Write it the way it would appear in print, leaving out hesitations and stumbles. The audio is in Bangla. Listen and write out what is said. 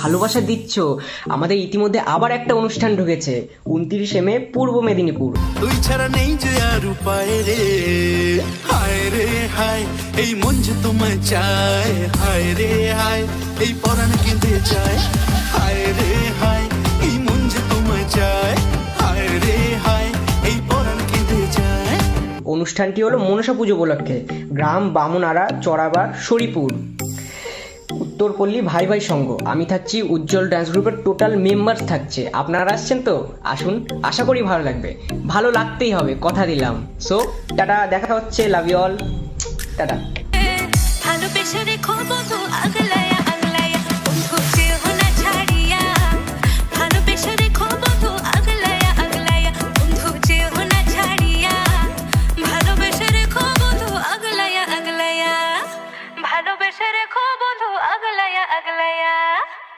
ভালোবাসা দিচ্ছ। আমাদের ইতিমধ্যে আবার একটা অনুষ্ঠান ঢুকেছে 29শে মে পূর্ব মেদিনীপুর। তুই ছাড়া নেই যে আর উপায় রে, হায় রে হায় এই মন যে তোমায় চায়, হায় রে হায় এই পরাণ কেঁদে যায়, হায় রে হায় এই মন যে তোমায় চায়, হায় রে হায় এই পরাণ কেঁদে যায়। অনুষ্ঠানটি হলো মনসা পুজো উপলক্ষে, গ্রাম বামুনারা চড়াবার শরীপুর, উত্তরপল্লী ভাই ভাই সংঘ। আমি থাকছি, উজ্জ্বল ডান্স গ্রুপের টোটাল মেম্বার থাকছে। আপনারা আসছেন তো? আসুন, আশা করি ভালো লাগবে। ভালো লাগতেই হবে, কথা দিলাম। সো টাটা, দেখা হচ্ছে, লাভ ইউ অল, টাটা। ভালোবেসে রেখো বন্ধু, আগে